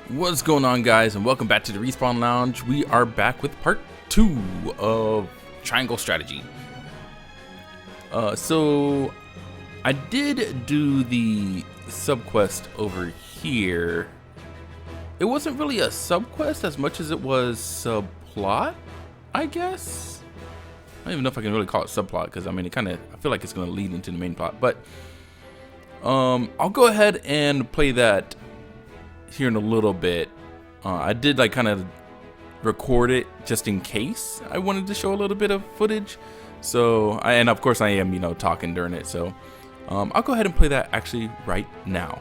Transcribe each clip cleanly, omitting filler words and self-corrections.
What's going on, guys, and welcome back to the Respawn Lounge. We are back with part 2 of Triangle Strategy. So I did do the subquest over here. It wasn't really a subquest as much as it was subplot, I guess. I don't even know if I can really call it subplot, because I mean, I feel like it's going to lead into the main plot. But I'll go ahead and play that here in a little bit. I did like kind of record it just in case I wanted to show a little bit of footage. So and of course I am, talking during it. So I'll go ahead and play that actually right now.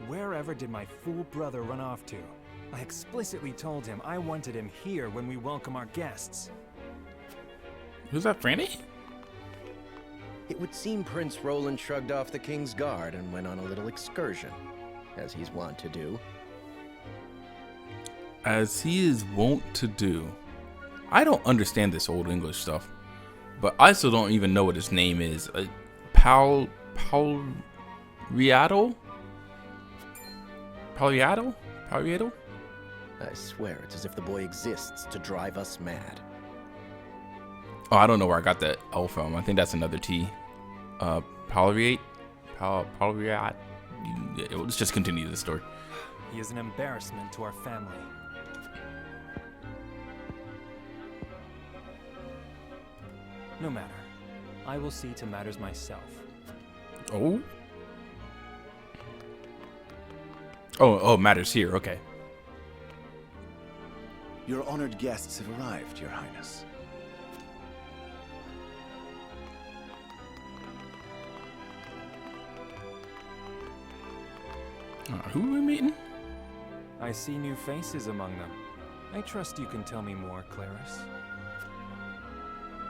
Wherever did my fool brother run off to? I explicitly told him I wanted him here when we welcome our guests. Who's that, Franny? It would seem Prince Roland shrugged off the King's Guard and went on a little excursion, as he's wont to do. As he is wont to do. I don't understand this old English stuff, but I still don't even know what his name is. Paul Riato? Paliato? I swear it's as if the boy exists to drive us mad. Oh, I don't know where I got that L from. I think that's another T. Palriate? Palriate? Let's just continue the story. He is an embarrassment to our family. No matter. I will see to matters myself. Oh, matters here. Okay. Your honored guests have arrived, Your Highness. Who are we meeting? I see new faces among them. I trust you can tell me more, Clarice.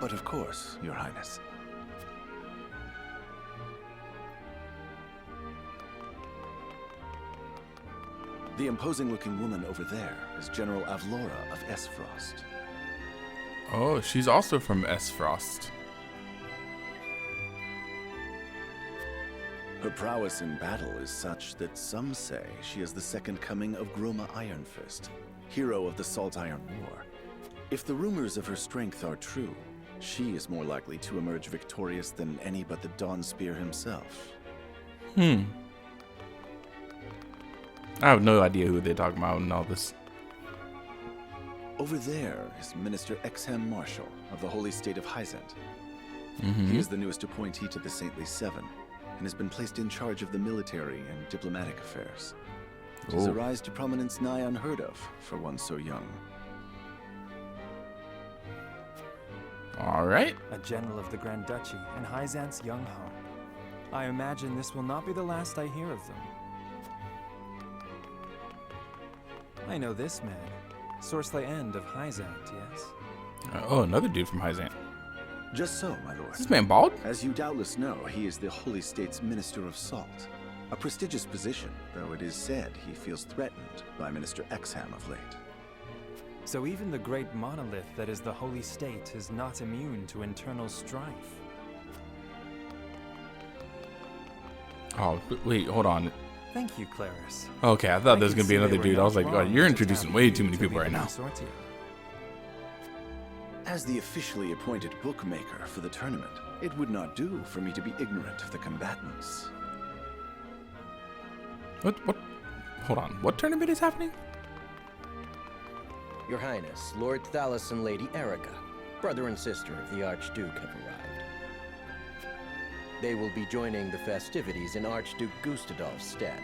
But of course, Your Highness. The imposing-looking woman over there is General Avlora of Esfrost. Oh, she's also from Esfrost. Her prowess in battle is such that some say she is the second coming of Groma Ironfist, hero of the Salt Iron War. If the rumors of her strength are true, she is more likely to emerge victorious than any but the Dawnspear himself. I have no idea who they're talking about in all this. Over there is Minister Exham Marshal of the Holy State of Hyzant. He is the newest appointee to the Saintly Seven, and has been placed in charge of the military and diplomatic affairs. It is a rise to prominence nigh unheard of for one so young. All right. A general of the Grand Duchy and Hyzant's young home. I imagine this will not be the last I hear of them. I know this man. Sourcelay End of Hyzant, yes? Another dude from Hyzant. Just so, my lord. Is this man bald? As you doubtless know, he is the Holy State's Minister of Salt. A prestigious position, though it is said he feels threatened by Minister Exham of late. So even the great monolith that is the Holy State is not immune to internal strife. Oh, wait, hold on. Thank you, Clarice. Okay, I thought there was I going to be can see another they were dude. I was not like, oh, wrong you're to introducing tap way you too many to people lead right the now. consortium. As the officially appointed bookmaker for the tournament, it would not do for me to be ignorant of the combatants. What? Hold on. What tournament is happening? Your Highness, Lord Thalos and Lady Erica, brother and sister of the Archduke, have arrived. They will be joining the festivities in Archduke Gustadolf's stead.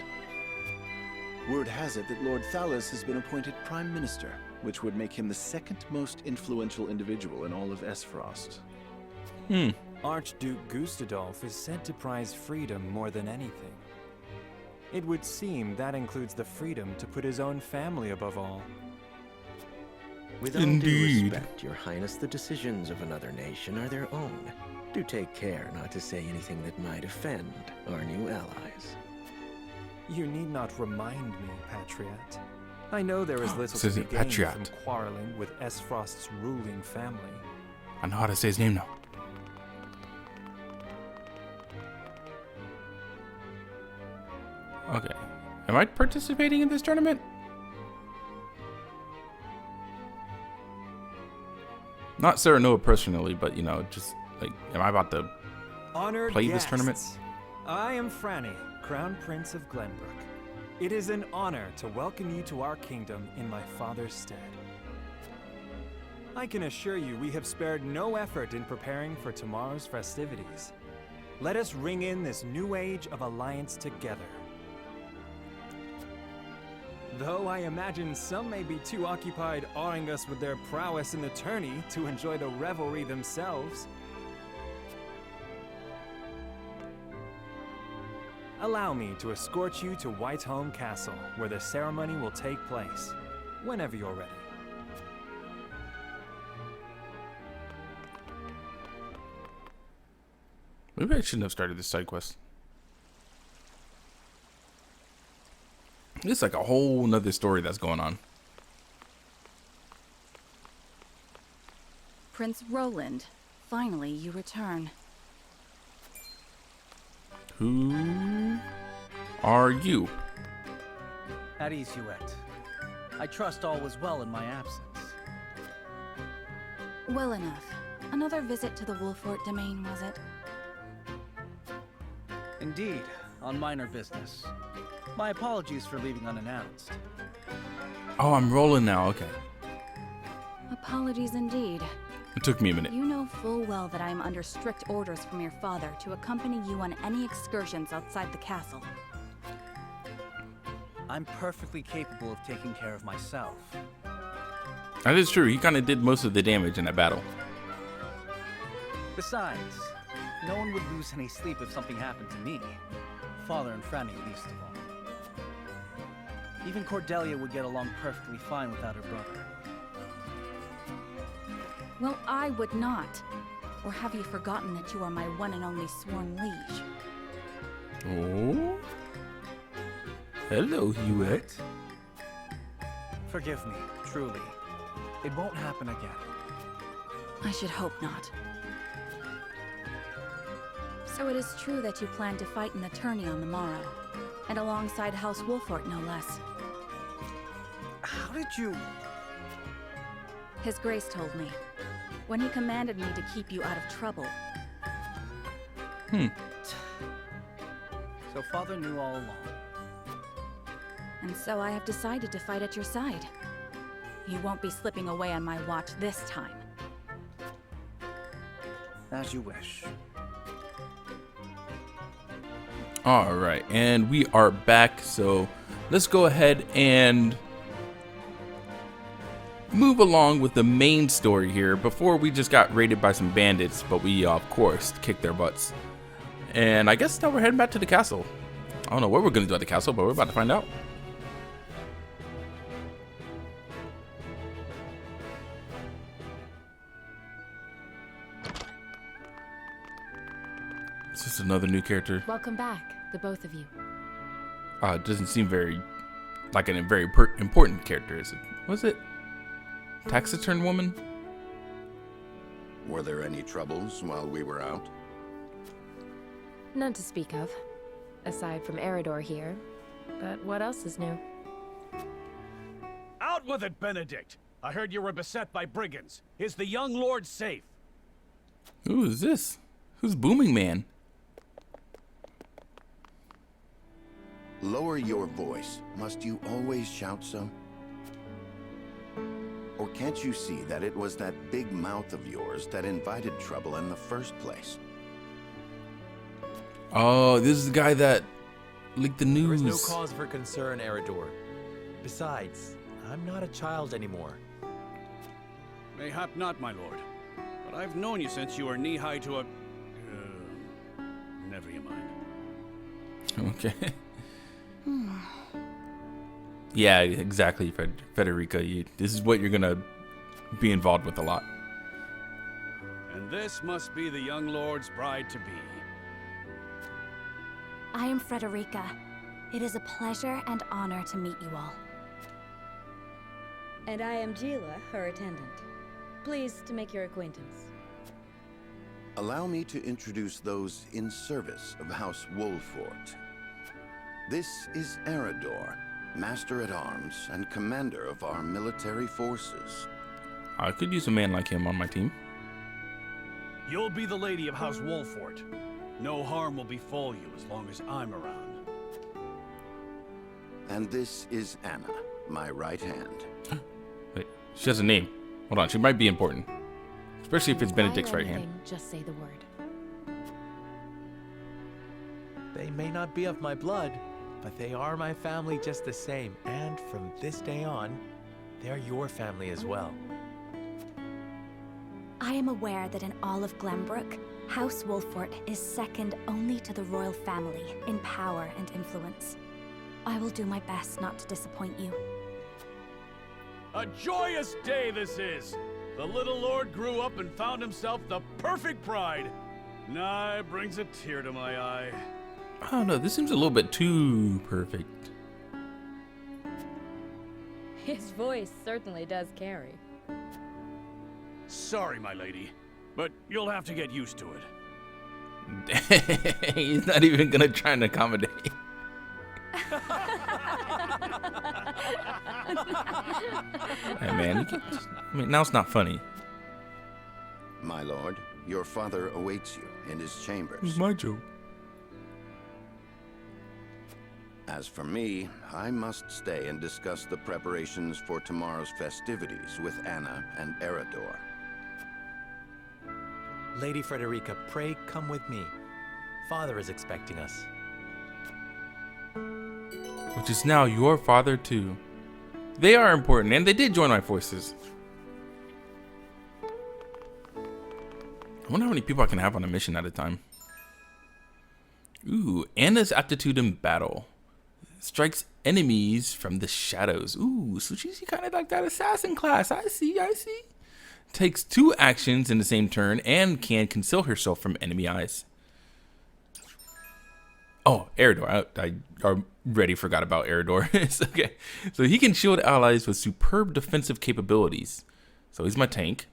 Word has it that Lord Thalos has been appointed Prime Minister, which would make him the second most influential individual in all of Esfrost. Archduke Gustadolf is said to prize freedom more than anything. It would seem that includes the freedom to put his own family above all. With all due Indeed. respect, Your Highness, the decisions of another nation are their own. Do take care not to say anything that might offend our new allies. You need not remind me, Patriot. I know there is little Says to it, be gained Patriot. from quarreling with Esfrost's ruling family. I know how to say his name now. Okay. Am I participating in this tournament? Not Serenoa personally, but you know, just like, am I about to Honored play guests, this tournament? I am Franny, Crown Prince of Glenbrook. It is an honor to welcome you to our kingdom in my father's stead. I can assure you we have spared no effort in preparing for tomorrow's festivities. Let us ring in this new age of alliance together. Though I imagine some may be too occupied awing us with their prowess in the tourney to enjoy the revelry themselves. Allow me to escort you to Whitehome Castle, where the ceremony will take place, whenever you're ready. Maybe I shouldn't have started this side quest. It's like a whole nother story that's going on. Prince Roland, finally you return. Who are you? At ease, Huet. I trust all was well in my absence. Well enough. Another visit to the Wolffort domain, was it? Indeed, on minor business. My apologies for leaving unannounced. Oh, I'm rolling now. Okay. Apologies indeed. It took me a minute. You know full well that I am under strict orders from your father to accompany you on any excursions outside the castle. I'm perfectly capable of taking care of myself. That is true. He kind of did most of the damage in that battle. Besides, no one would lose any sleep if something happened to me. Father and Franny least of all. Even Cordelia would get along perfectly fine without her brother. Well, I would not. Or have you forgotten that you are my one and only sworn liege? Oh. Hello, Hewitt. Forgive me, truly. It won't happen again. I should hope not. So it is true that you plan to fight in the tourney on the morrow, and alongside House Wolffort, no less. How did you... His Grace told me, when he commanded me to keep you out of trouble. So Father knew all along. And so I have decided to fight at your side. You won't be slipping away on my watch this time. As you wish. All right, and we are back. So let's go ahead and move along with the main story here. Before we just got raided by some bandits, but we of course kicked their butts. And I guess now we're heading back to the castle. I don't know what we're gonna do at the castle, but we're about to find out. Is this another new character? Welcome back, the both of you. It doesn't seem very like a very important character, is it? Was it Taciturn woman? Were there any troubles while we were out? None to speak of, aside from Eridor here. But what else is new? Out with it, Benedict! I heard you were beset by brigands. Is the young lord safe? Who is this? Who's Booming Man? Lower your voice. Must you always shout so? Or can't you see that it was that big mouth of yours that invited trouble in the first place? Oh, this is the guy that leaked the news. There is no cause for concern, Eridor. Besides, I'm not a child anymore. Mayhap not, my lord. But I've known you since you were knee-high to a... never you mind. Okay. Yeah, exactly, Federica. This is what you're gonna be involved with a lot. And this must be the young lord's bride-to-be. I am Frederica. It is a pleasure and honor to meet you all. And I am Gila, her attendant. Pleased to make your acquaintance. Allow me to introduce those in service of House Wolffort. This is Eridor, Master-at-Arms and Commander of our military forces. I could use a man like him on my team. You'll be the lady of House Wolffort. No harm will befall you as long as I'm around. And this is Anna, my right hand. Wait, she has a name. Hold on, she might be important. Especially if it's Desire Benedict's right hand. anything, just say the word. They may not be of my blood, but they are my family just the same. And from this day on, they're your family as well. I am aware that in all of Glenbrook, House Wolffort is second only to the royal family in power and influence. I will do my best not to disappoint you. A joyous day this is! The little lord grew up and found himself the perfect bride. Nigh brings a tear to my eye. I don't know, this seems a little bit too perfect. His voice certainly does carry. Sorry, my lady, but you'll have to get used to it. He's not even gonna try and accommodate. Hey man, you can, I mean, now it's not funny. My lord, your father awaits you in his chambers. It's my joke. As for me, I must stay and discuss the preparations for tomorrow's festivities with Anna and Eridor. Lady Frederica, pray come with me. Father is expecting us. Which is now your father too. They are important, and they did join my forces. I wonder how many people I can have on a mission at a time. Ooh, Anna's aptitude in battle. Strikes enemies from the shadows. Ooh, so she's kind of like that assassin class. I see. Takes 2 actions in the same turn and can conceal herself from enemy eyes. Oh, Eridor. I already forgot about Eridor. Okay. So he can shield allies with superb defensive capabilities. So he's my tank.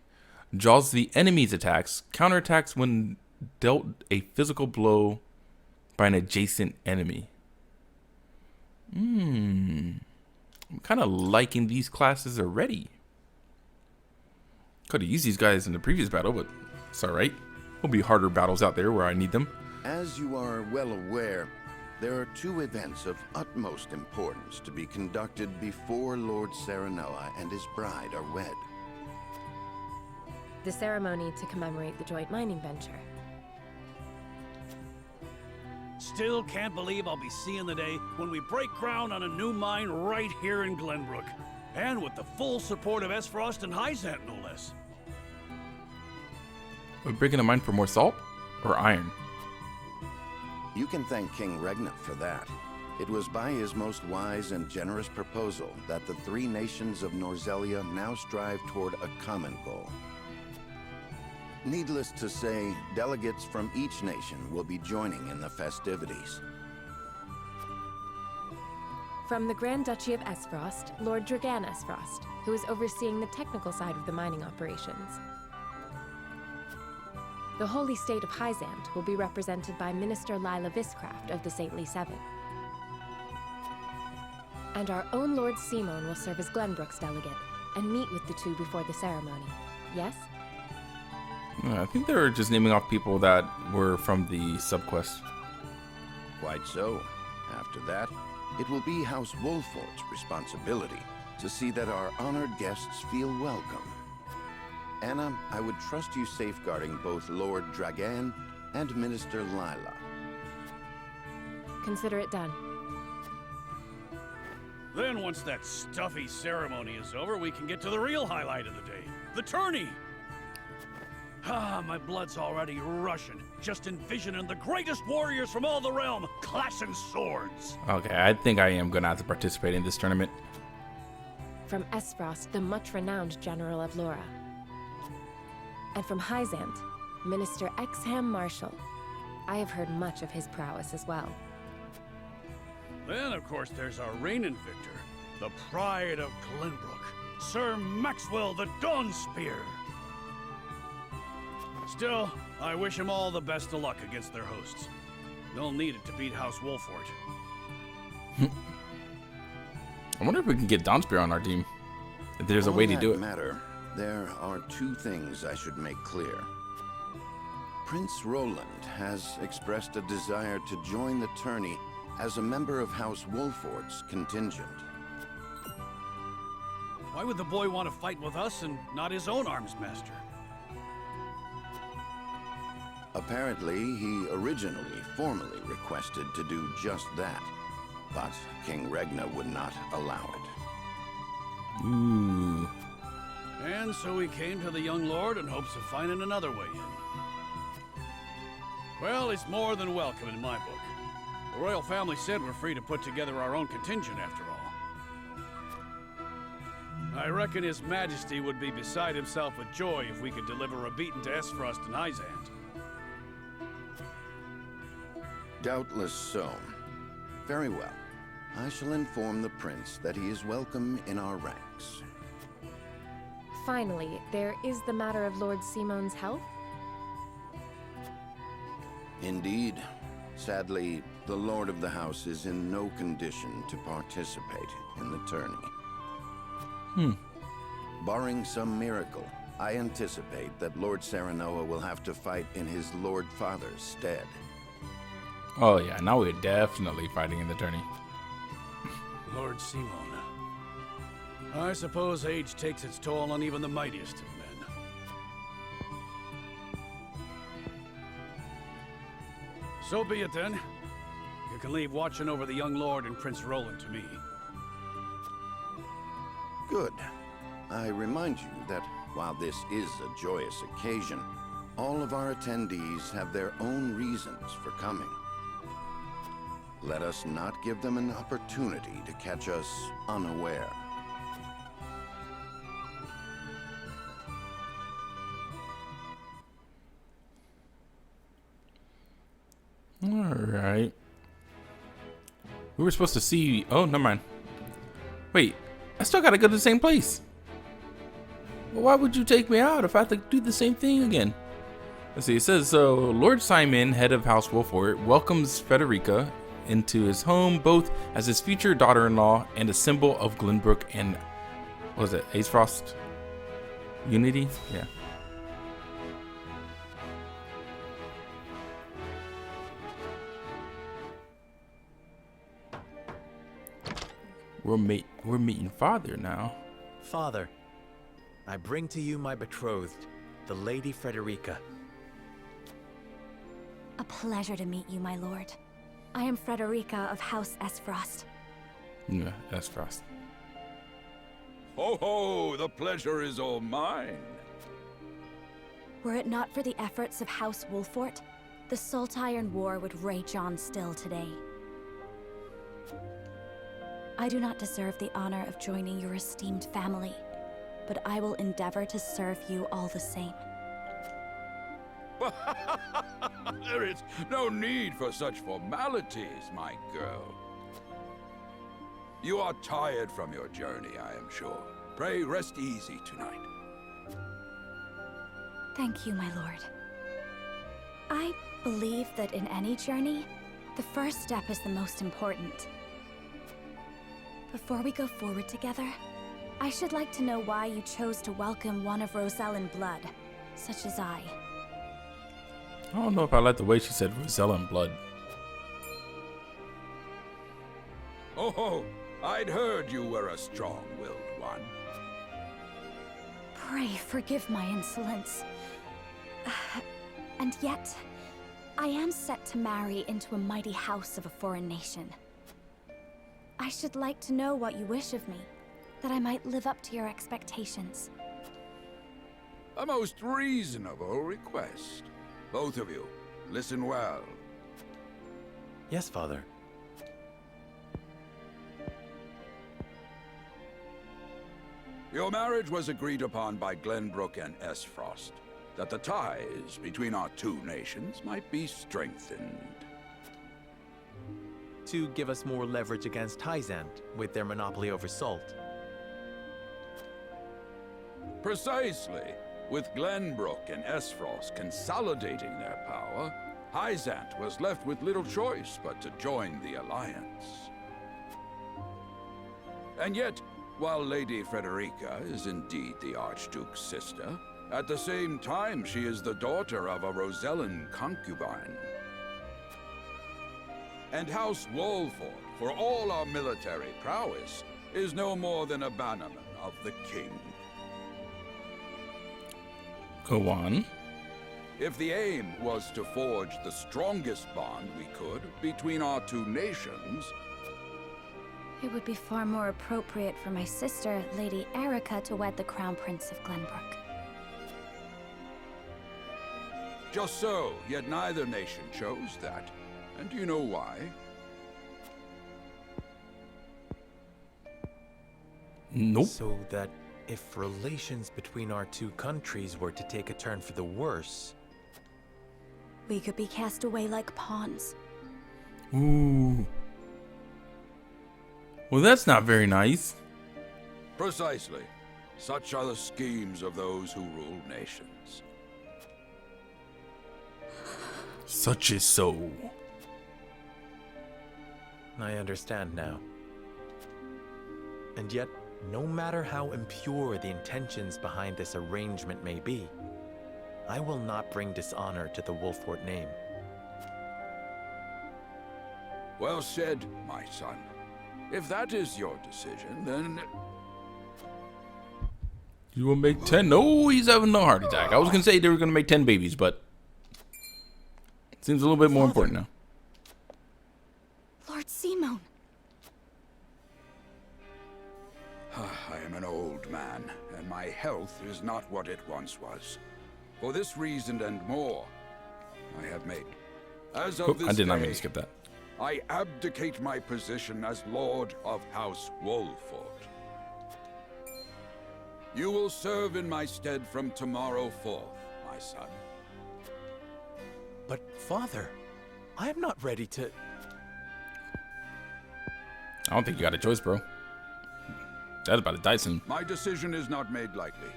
Jaws the enemy's attacks. Counterattacks when dealt a physical blow by an adjacent enemy. I'm kind of liking these classes already. Could have used these guys in the previous battle, but it's alright. There'll be harder battles out there where I need them. As you are well aware, there are 2 events of utmost importance to be conducted before Lord Serenella and his bride are wed. The ceremony to commemorate the joint mining venture. Still can't believe I'll be seeing the day when we break ground on a new mine right here in Glenbrook. And with the full support of Esfrost and Hyzant, no less. Are we breaking a mine for more salt or iron? You can thank King Regnant for that. It was by his most wise and generous proposal that the 3 nations of Norzelia now strive toward a common goal. Needless to say, delegates from each nation will be joining in the festivities. From the Grand Duchy of Esfrost, Lord Dragan Esfrost, who is overseeing the technical side of the mining operations. The Holy State of Hyzant will be represented by Minister Lila Viscraft of the Saintly Seven. And our own Lord Simon will serve as Glenbrook's delegate and meet with the 2 before the ceremony. Yes? I think they were just naming off people that were from the subquest. Quite so. After that, it will be House Wolffort's responsibility to see that our honored guests feel welcome. Anna, I would trust you safeguarding both Lord Dragan and Minister Lila. Consider it done. Then once that stuffy ceremony is over, we can get to the real highlight of the day. The tourney! Ah, my blood's already rushing, just envisioning the greatest warriors from all the realm clashing swords. Okay, I think I am going to have to participate in this tournament. From Esfrost, the much-renowned General of Laura. And from Hyzant, Minister Exham Marshal. I have heard much of his prowess as well. Then, of course, there's our reigning victor, the pride of Glenbrook, Sir Maxwell the Dawnspear. Still, I wish them all the best of luck against their hosts. They'll need it to beat House Wolffort. I wonder if we can get Dawnspear on our team. If there's a way to do it. Matter, there are two things I should make clear. Prince Roland has expressed a desire to join the tourney as a member of House Wolffort's contingent. Why would the boy want to fight with us and not his own arms master? Apparently, he originally formally requested to do just that, but King Regna would not allow it. Ooh. And so he came to the young lord in hopes of finding another way in. Well, it's more than welcome in my book. The royal family said we're free to put together our own contingent after all. I reckon His Majesty would be beside himself with joy if we could deliver a beating to Esfrost and Hyzant. Doubtless so. Very well. I shall inform the prince that he is welcome in our ranks. Finally, there is the matter of Lord Simon's health. Indeed. Sadly, the Lord of the House is in no condition to participate in the tourney. Barring some miracle, I anticipate that Lord Serenoa will have to fight in his Lord Father's stead. Oh yeah, now we're definitely fighting in the tourney. Lord Simon. I suppose age takes its toll on even the mightiest of men. So be it then. You can leave watching over the young lord and Prince Roland to me. Good. I remind you that while this is a joyous occasion, all of our attendees have their own reasons for coming. Let us not give them an opportunity to catch us unaware. Alright. We were supposed to see... Oh, never mind. Wait, I still gotta go to the same place. Well, why would you take me out if I have to do the same thing again? Let's see, it says, so Lord Simon, head of House Wolffort, welcomes Frederica into his home, both as his future daughter-in-law and a symbol of Glenbrook and, what was it, Aesfrost unity? Yeah. We're meeting father now. Father, I bring to you my betrothed, the Lady Frederica. A pleasure to meet you, my lord. I am Frederica of House Esfrost. Yeah, Aesfrost. Ho ho, the pleasure is all mine. Were it not for the efforts of House Wolffort, the Saltiron War would rage on still today. I do not deserve the honor of joining your esteemed family, but I will endeavor to serve you all the same. There is no need for such formalities, my girl. You are tired from your journey, I am sure. Pray rest easy tonight. Thank you, my lord. I believe that in any journey, the first step is the most important. Before we go forward together, I should like to know why you chose to welcome one of Rosellan blood, such as I. I don't know if I like the way she said Rosellan blood. Oh, I'd heard you were a strong-willed one. Pray forgive my insolence. And yet, I am set to marry into a mighty house of a foreign nation. I should like to know what you wish of me, that I might live up to your expectations. A most reasonable request. Both of you, listen well. Yes, Father. Your marriage was agreed upon by Glenbrook and Aesfrost, that the ties between our two nations might be strengthened. To give us more leverage against Hyzant with their monopoly over salt. Precisely. With Glenbrook and Aesfrost consolidating their power, Hyzant was left with little choice but to join the alliance. And yet, while Lady Frederica is indeed the Archduke's sister, at the same time she is the daughter of a Rosellan concubine. And House Wolffort, for all our military prowess, is no more than a bannerman of the king. Go on. If the aim was to forge the strongest bond we could between our two nations, It would be far more appropriate for my sister, Lady Erica, to wed the Crown Prince of Glenbrook. just so, yet neither nation chose that. And do you know why? Nope. So that if relations between our two countries were to take a turn for the worse, We could be cast away like pawns. Ooh. Well, that's not very nice. Precisely. Such are the schemes of those who rule nations. Such is so. I understand now. And yet, no matter how impure the intentions behind this arrangement may be, I will not bring dishonor to the Wolffort name. Well said, my son. If that is your decision, then... You will make 10? No, he's having a heart attack. I was going to say they were going to make 10 babies, but it seems a little bit more important now. Lord Simone. I am an old man, and my health is not what it once was. For this reason and more, I have made. As of Oh, this I did not day, mean to skip that. I abdicate my position as Lord of House Wolffort. You will serve in my stead from tomorrow forth, my son. But, Father, I am not ready to... I don't think you got a choice, bro. That's about a Dyson. My decision is not made lightly.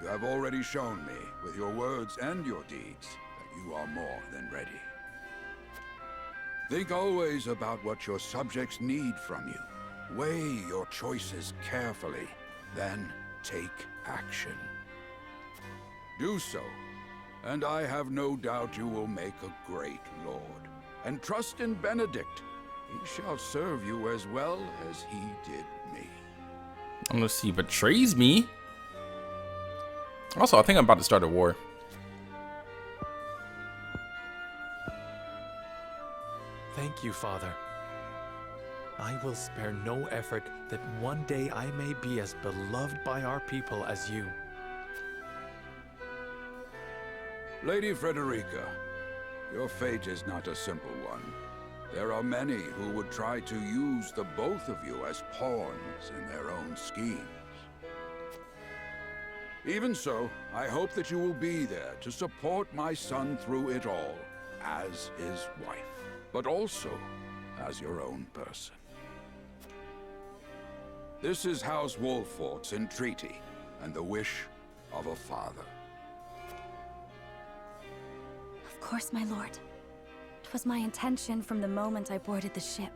You have already shown me, with your words and your deeds, that you are more than ready. Think always about what your subjects need from you. Weigh your choices carefully, then take action. Do so, and I have no doubt you will make a great lord. And trust in Benedict. He shall serve you as well as he did me. Unless he betrays me. Also, I think I'm about to start a war. Thank you, Father. I will spare no effort that one day I may be as beloved by our people as you. Lady Frederica, your fate is not a simple one. There are many who would try to use the both of you as pawns in their own schemes. Even so, I hope that you will be there to support my son through it all, as his wife, but also as your own person. This is House Wolffort's entreaty, and the wish of a father. Of course, my lord. It was my intention from the moment I boarded the ship.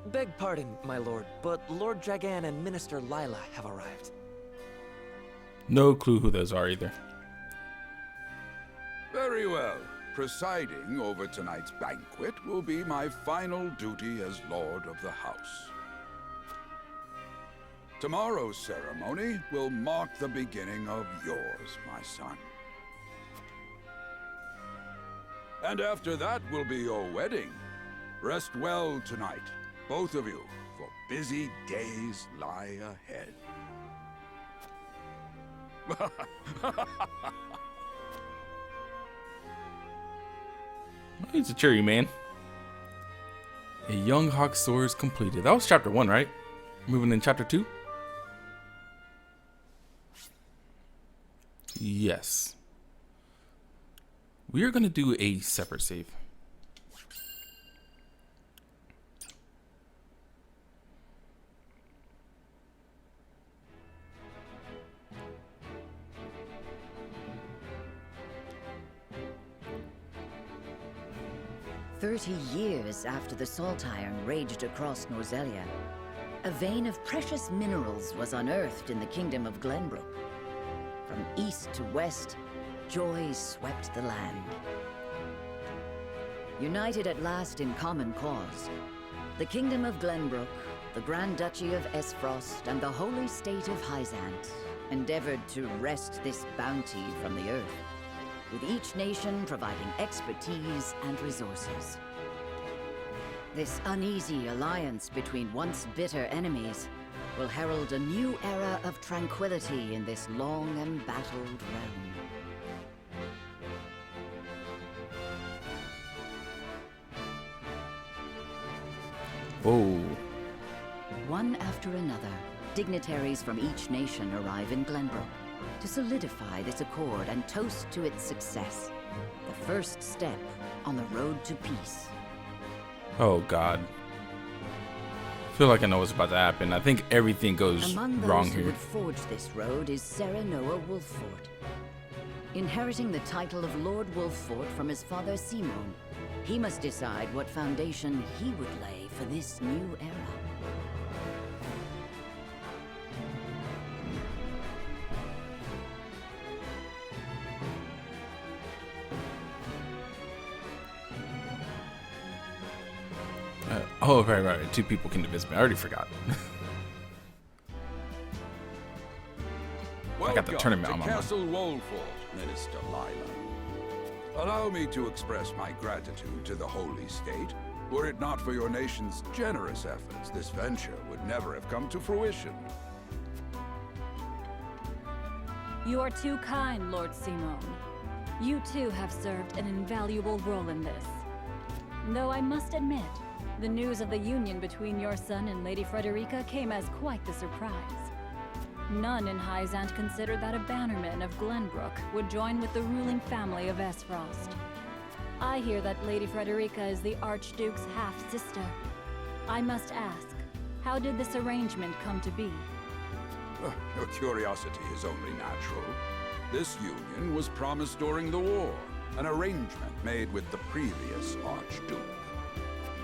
Beg pardon, my lord, but Lord Dragan and Minister Lila have arrived. No clue who those are either. Very well. Presiding over tonight's banquet will be my final duty as Lord of the House. Tomorrow's ceremony will mark the beginning of yours, my son. And after that will be your wedding. Rest well tonight, both of you, for busy days lie ahead. He's a cheery man. A young hawk soars completed. That was chapter 1, right? Moving in chapter 2? Yes. We are going to do a separate save. 30 years after the Salt Iron raged across Norzelia, a vein of precious minerals was unearthed in the kingdom of Glenbrook. From east to west, joy swept the land. United at last in common cause, the kingdom of Glenbrook, the Grand Duchy of Esfrost, and the holy state of Hyzant endeavored to wrest this bounty from the earth, with each nation providing expertise and resources. This uneasy alliance between once bitter enemies will herald a new era of tranquility in this long embattled realm. Oh. One after another, dignitaries from each nation arrive in Glenbrook to solidify this accord and toast to its success. The first step on the road to peace. Oh, God. I feel like I know what's about to happen. I think everything goes Among those wrong who here. would forge this road is Serenoa Wolffort. Inheriting the title of Lord Wolffort from his father Simon, he must decide what foundation he would lay for this new era. Oh, right. Two people can visit me. I already forgot. I got the tournament on my mind. Castle Wolffort, Minister Lila. Allow me to express my gratitude to the Holy State. Were it not for your nation's generous efforts, this venture would never have come to fruition. You are too kind, Lord Simon. You too have served an invaluable role in this. Though I must admit, the news of the union between your son and Lady Frederica came as quite the surprise. None in Hyzant considered that a bannerman of Glenbrook would join with the ruling family of Esfrost. I hear that Lady Frederica is the Archduke's half-sister. I must ask, how did this arrangement come to be? Your curiosity is only natural. This union was promised during the war, an arrangement made with the previous Archduke.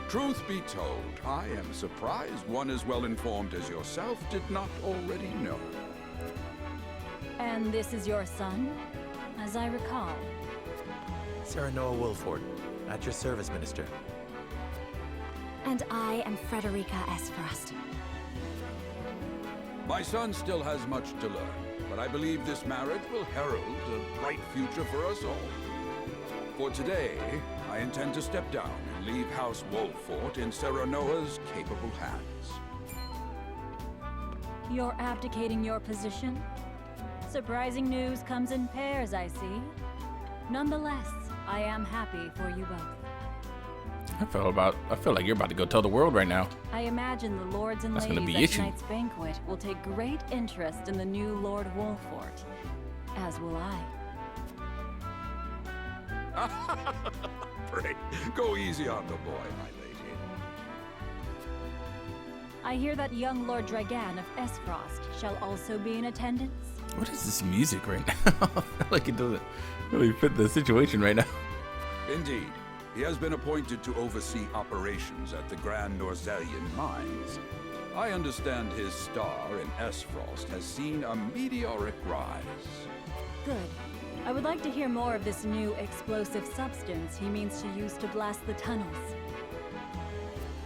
Truth be told, I am surprised one as well informed as yourself did not already know. And this is your son, as I recall. Serenoa Wolffort, at your service, Minister. And I am Frederica Esfrost. My son still has much to learn, but I believe this marriage will herald a bright future for us all. For today, I intend to step down and leave House Wolffort in Serenoa's capable hands. You're abdicating your position? Surprising news comes in pairs, I see. Nonetheless, I am happy for you both. I feel like you're about to go tell the world right now. I imagine the lords and That's gonna ladies be at issue. tonight's banquet will take great interest in the new Lord Wolffort, as will I. Pray, go easy on the boy, my lady. I hear that young Lord Dragan of Esfrost shall also be in attendance. What is this music right now? I feel like it doesn't really fit the situation right now. Indeed, he has been appointed to oversee operations at the Grand Norzelian mines. I understand his star in Esfrost has seen a meteoric rise. Good. I would like to hear more of this new explosive substance he means to use to blast the tunnels.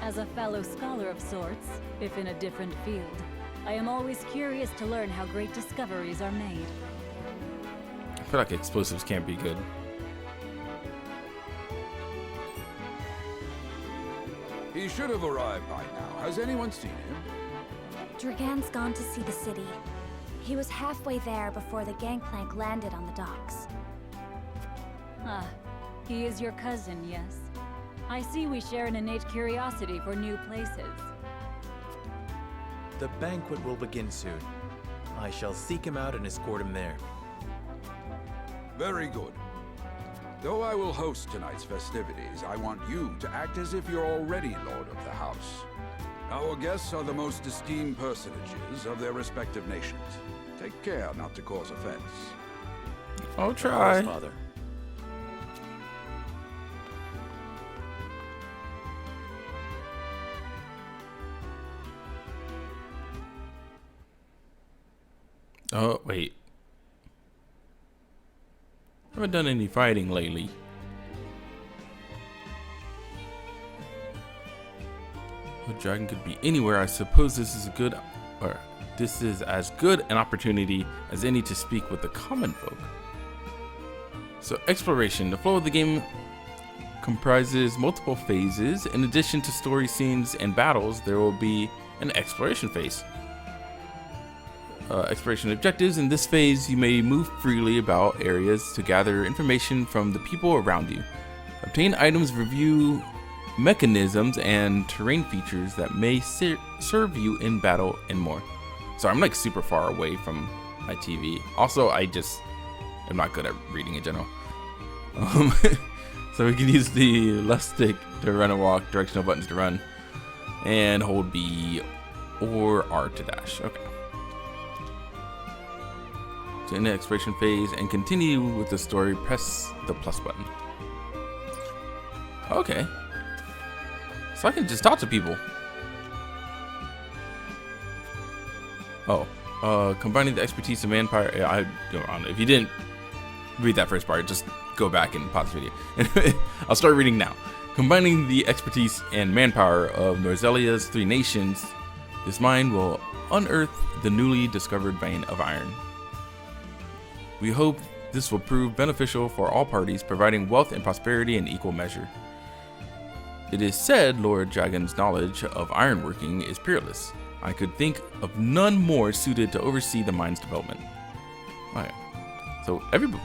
As a fellow scholar of sorts, if in a different field, I am always curious to learn how great discoveries are made. I feel like explosives can't be good. He should have arrived by now. Has anyone seen him? Dragan's gone to see the city. He was halfway there before the gangplank landed on the docks. Ah, he is your cousin, yes? I see we share an innate curiosity for new places. The banquet will begin soon. I shall seek him out and escort him there. Very good. Though I will host tonight's festivities, I want you to act as if you're already Lord of the House. Our guests are the most esteemed personages of their respective nations. Take care not to cause offense. I'll try. Father. Oh, wait. Haven't done any fighting lately. A dragon could be anywhere. I suppose this is as good an opportunity as any to speak with the common folk. So, exploration. The flow of the game comprises multiple phases. In addition to story scenes and battles, there will be an exploration phase. Exploration objectives. In this phase, you may move freely about areas to gather information from the people around you. Obtain items, review mechanisms, and terrain features that may serve you in battle, and more. So I'm like super far away from my TV. Also, I just am not good at reading in general. So we can use the left stick to run and walk, directional buttons to run, and hold B or R to dash. Okay. So in the exploration phase and continue with the story, press the plus button. Okay. So I can just talk to people. Oh, combining the expertise of manpower. I don't know. If you didn't read that first part, just go back and pause the video. I'll start reading now. Combining the expertise and manpower of Norzelia's 3 nations, this mine will unearth the newly discovered vein of iron. We hope this will prove beneficial for all parties, providing wealth and prosperity in equal measure. It is said Lord Dragon's knowledge of ironworking is peerless. I could think of none more suited to oversee the mine's development. Alright. So everybody,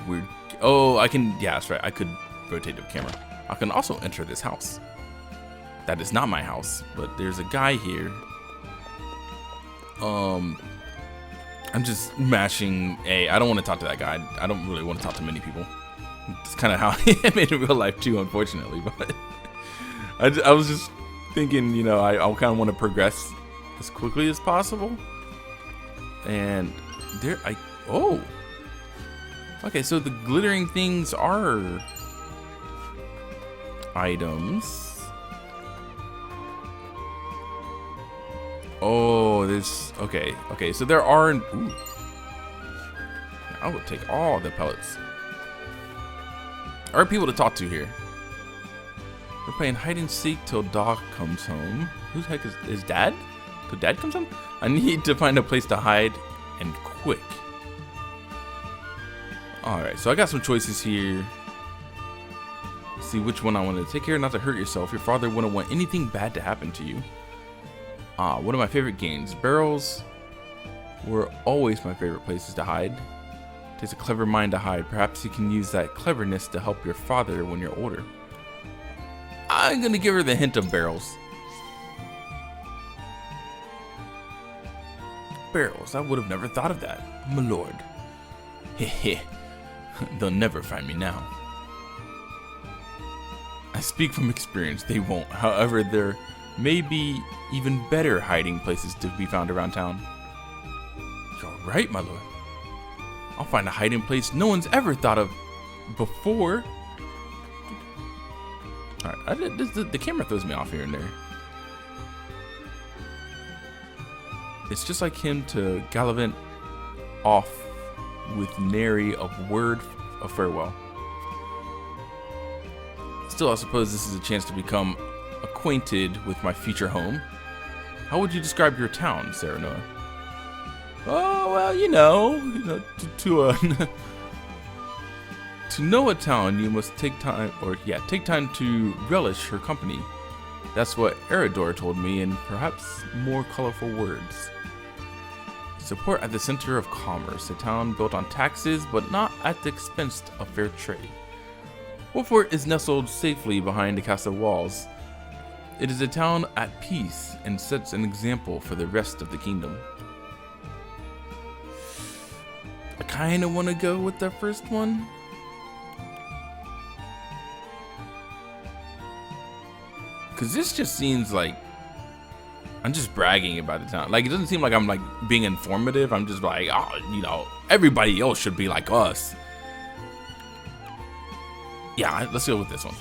weird. Oh, I can, yeah, that's right. I could rotate the camera. I can also enter this house. That is not my house, but there's a guy here. I'm just mashing A. I don't want to talk to that guy. I don't really want to talk to many people. It's kind of how I made in real life too, unfortunately. But I was just thinking, you know, I kind of want to progress as quickly as possible. And there, oh. Okay, so the glittering things are items. Oh, this, okay, so there are, ooh. I will take all the pellets. There are people to talk to here. We're playing hide and seek till Doc comes home. Who the heck is Dad? Till Dad comes home? I need to find a place to hide, and quick. Alright, so I got some choices here. Let's see which one I want to take care not to hurt yourself. Your father wouldn't want anything bad to happen to you. One of my favorite games. Barrels were always my favorite places to hide. Takes a clever mind to hide. Perhaps you can use that cleverness to help your father when you're older. I'm gonna give her the hint of barrels. Barrels, I would have never thought of that, my lord. Heh. They'll never find me now. I speak from experience, they won't. However, there may be even better hiding places to be found around town. You're right, my lord. I'll find a hiding place no one's ever thought of before. Alright, the camera throws me off here and there. It's just like him to gallivant off with nary a word of farewell. Still, I suppose this is a chance to become acquainted with my future home. How would you describe your town, Sarah Noah? Oh, well, you know to know a town, you must take time, take time to relish her company. That's what Eridor told me in perhaps more colorful words. Support at the center of commerce, a town built on taxes, but not at the expense of fair trade. Wolffort is nestled safely behind the castle walls. It is a town at peace and sets an example for the rest of the kingdom. I kind of want to go with the first one. Because this just seems like I'm just bragging about the town. Like, it doesn't seem like I'm like being informative. I'm just like, oh, you know, everybody else should be like us. Yeah, let's go with this one.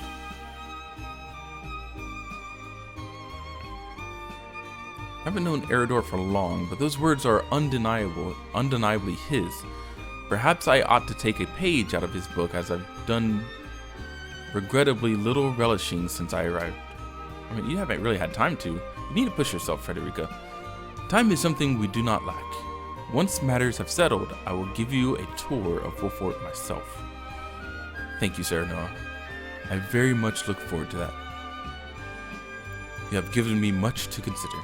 haven't known Eridor for long, but those words are undeniably his. Perhaps I ought to take a page out of his book, as I've done regrettably little relishing since I arrived. I mean, you haven't really had time to. You need to push yourself, Frederica. Time is something we do not lack. Once matters have settled, I will give you a tour of Wolffort myself. Thank you, Serenoa. I very much look forward to that. You have given me much to consider.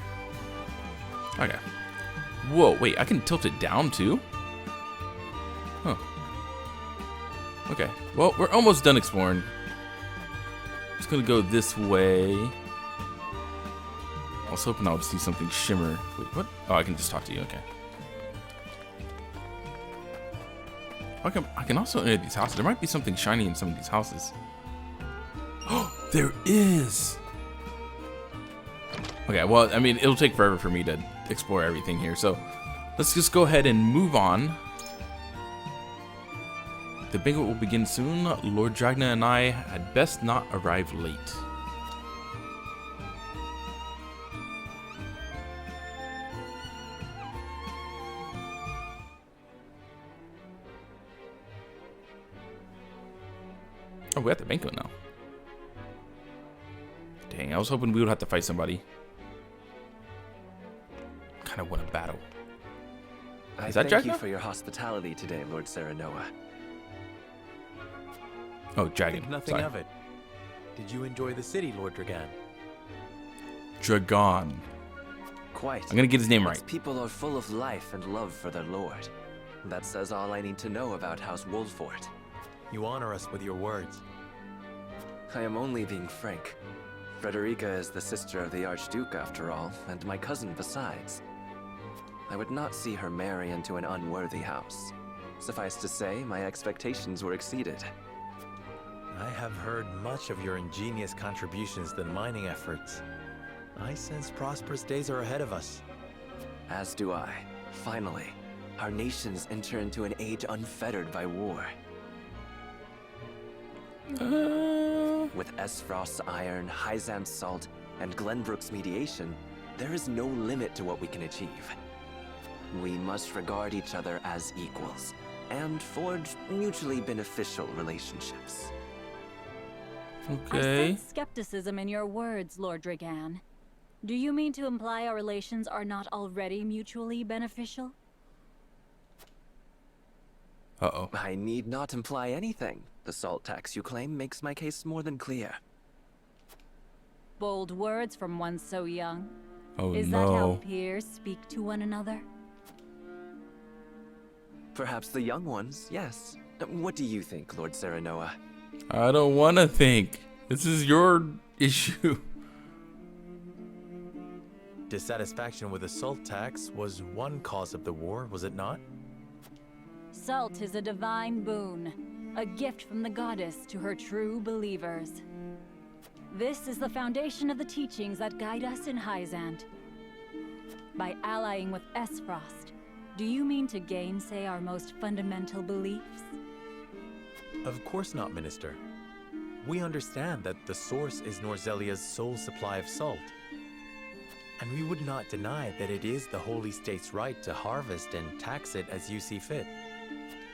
Okay. Whoa, wait, I can tilt it down too? Huh. Okay, well, we're almost done exploring. Just gonna go this way. I was hoping I would see something shimmer. Wait, what? Oh, I can just talk to you, okay. I can also enter these houses. There might be something shiny in some of these houses. Oh, there is! Okay, well, I mean, it'll take forever for me to explore everything here, so let's just go ahead and move on. The banquet will begin soon. Lord Dragna and I had best not arrive late. Oh, we're at the banquet now. Dang, I was hoping we would have to fight somebody. Kind of want a battle. Is that thank Dragna? you for your hospitality today, Lord Serenoa. Oh, Dragon. Think nothing Sorry. of it. Did you enjoy the city, Lord Dragan? Dragon. Quite. I'm gonna get his name Its right. people are full of life and love for their lord. That says all I need to know about House Wolffort. You honor us with your words. I am only being frank. Frederica is the sister of the Archduke, after all, and my cousin besides. I would not see her marry into an unworthy house. Suffice to say, my expectations were exceeded. I have heard much of your ingenious contributions to the mining efforts. I sense prosperous days are ahead of us. As do I. Finally, our nations enter into an age unfettered by war. With Esfrost's iron, Hyzan's salt, and Glenbrook's mediation, there is no limit to what we can achieve. We must regard each other as equals, and forge mutually beneficial relationships. I sense skepticism in your words, Lord Dragan. Do you mean to imply our relations are not already mutually beneficial? Uh-oh. I need not imply anything. The salt tax you claim makes my case more than clear. Bold words from one so young. Oh, Is that how peers speak to one another? Perhaps the young ones, yes. What do you think, Lord Serenoa? I don't want to think. This is your issue. Dissatisfaction with the salt tax was one cause of the war, was it not? Salt is a divine boon, a gift from the goddess to her true believers. This is the foundation of the teachings that guide us in Hyzant. By allying with Esfrost, do you mean to gainsay our most fundamental beliefs? Of course not, Minister. We understand that the source is Norzelia's sole supply of salt. And we would not deny that it is the Holy State's right to harvest and tax it as you see fit.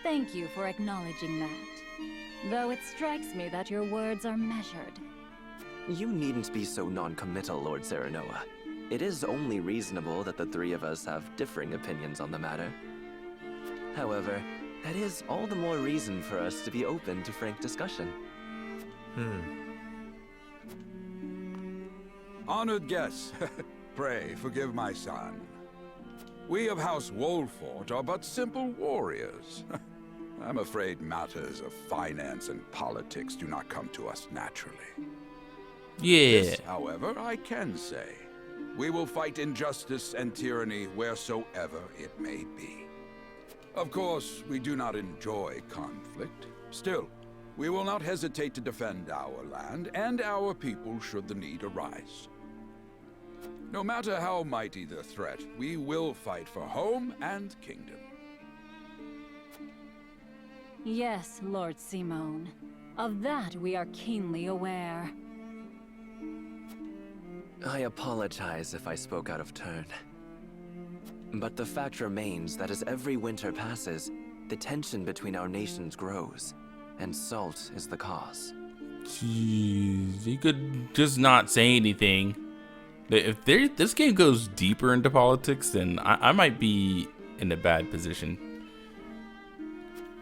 Thank you for acknowledging that. Though it strikes me that your words are measured. You needn't be so non-committal, Lord Serenoa. It is only reasonable that the three of us have differing opinions on the matter. However, that is all the more reason for us to be open to frank discussion. Honored guests, pray forgive my son. We of House Wolffort are but simple warriors. I'm afraid matters of finance and politics do not come to us naturally. Yeah. This, however, I can say. We will fight injustice and tyranny wheresoever it may be. Of course, we do not enjoy conflict. Still, we will not hesitate to defend our land and our people should the need arise. No matter how mighty the threat, we will fight for home and kingdom. Yes, Lord Simone. Of that we are keenly aware. I apologize if I spoke out of turn. But the fact remains that as every winter passes, the tension between our nations grows, and Salt is the cause. Jeez, you could just not say anything. If this game goes deeper into politics, then I might be in a bad position.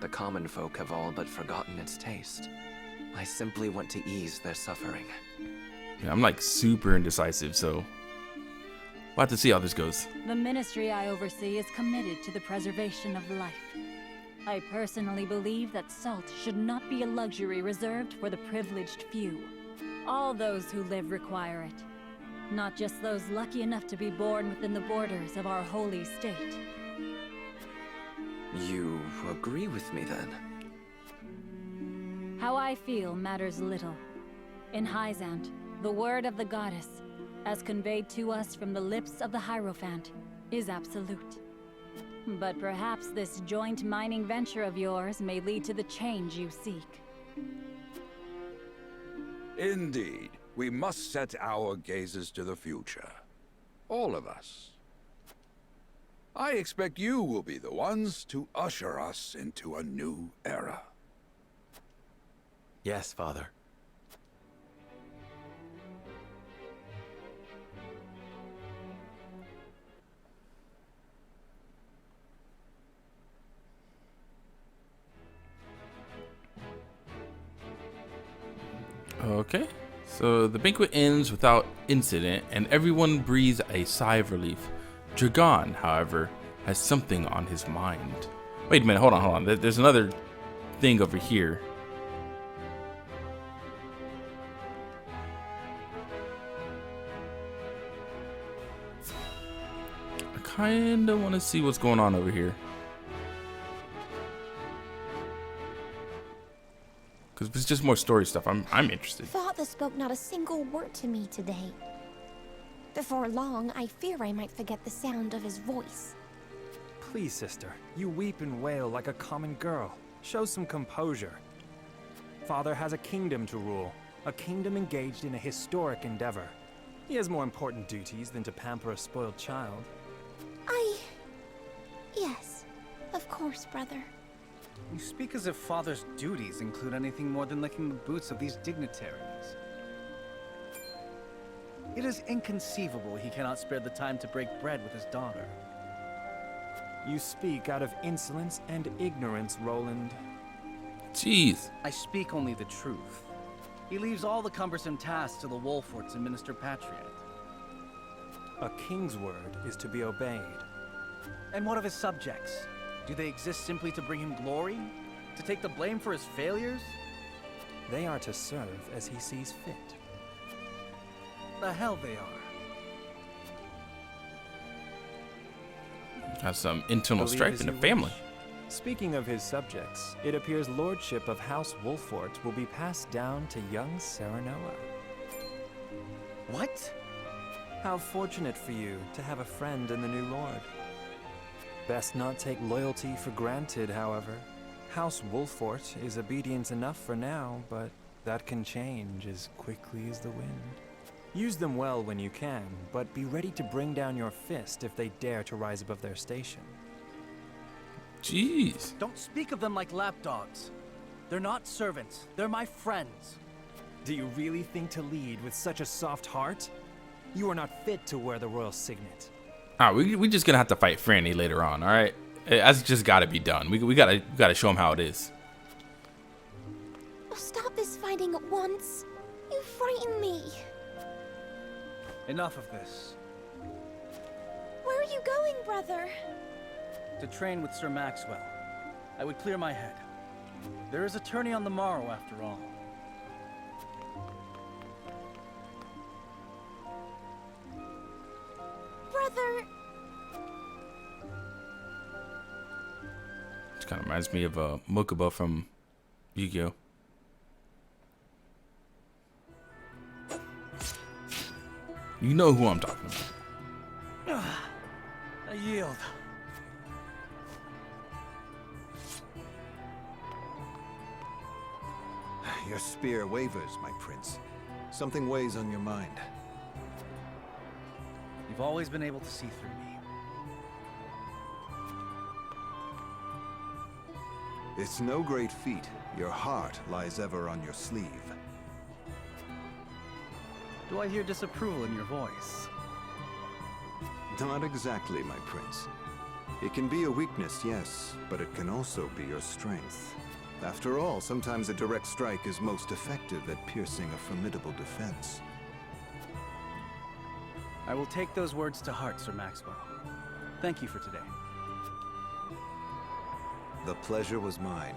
The common folk have all but forgotten its taste. I simply want to ease their suffering. Yeah, I'm like super indecisive, so we'll have to see how this goes. The ministry I oversee is committed to the preservation of life. I personally believe that salt should not be a luxury reserved for the privileged few. All those who live require it, not just those lucky enough to be born within the borders of our holy state. You agree with me then? How I feel matters little. In Hyzant, the word of the goddess, as conveyed to us from the lips of the Hierophant, is absolute. But perhaps this joint mining venture of yours may lead to the change you seek. Indeed, we must set our gazes to the future. All of us. I expect you will be the ones to usher us into a new era. Yes, Father. Okay, so the banquet ends without incident, and everyone breathes a sigh of relief. Dragon, however, has something on his mind. Wait a minute, hold on. There's another thing over here. I kinda want to see what's going on over here. Because if it's just more story stuff, I'm interested. Father spoke not a single word to me today. Before long, I fear I might forget the sound of his voice. Please, sister, you weep and wail like a common girl. Show some composure. Father has a kingdom to rule, a kingdom engaged in a historic endeavor. He has more important duties than to pamper a spoiled child. Yes, of course, brother. You speak as if Father's duties include anything more than licking the boots of these dignitaries. It is inconceivable he cannot spare the time to break bread with his daughter. You speak out of insolence and ignorance, Roland. Jeez. I speak only the truth. He leaves all the cumbersome tasks to the Wolfforts and Minister Patriot. A king's word is to be obeyed. And what of his subjects? Do they exist simply to bring him glory? To take the blame for his failures? They are to serve as he sees fit. The hell they are. Have some internal Believe strife as in the you family. wish. Speaking of his subjects, it appears lordship of House Wolffort will be passed down to young Serenoa. What? How fortunate for you to have a friend in the new lord. Best not take loyalty for granted, however. House Wolffort is obedient enough for now, but that can change as quickly as the wind. Use them well when you can, but be ready to bring down your fist if they dare to rise above their station. Jeez. Don't speak of them like lapdogs. They're not servants. They're my friends. Do you really think to lead with such a soft heart? You are not fit to wear the royal signet. We just gonna have to fight Franny later on, all right? That's just gotta be done. We gotta show him how it is. Oh, stop this fighting at once. You frighten me. Enough of this. Where are you going, brother? To train with Sir Maxwell. I would clear my head. There is a tourney on the morrow, after all. Brother! Which kind of reminds me of Mokuba from Yu-Gi-Oh! You know who I'm talking about. I yield. Your spear wavers, my prince. Something weighs on your mind. You've always been able to see through me. It's no great feat. Your heart lies ever on your sleeve. Do I hear disapproval in your voice? Not exactly, my prince. It can be a weakness, yes, but it can also be your strength. After all, sometimes a direct strike is most effective at piercing a formidable defense. I will take those words to heart, Sir Maxwell. Thank you for today. The pleasure was mine.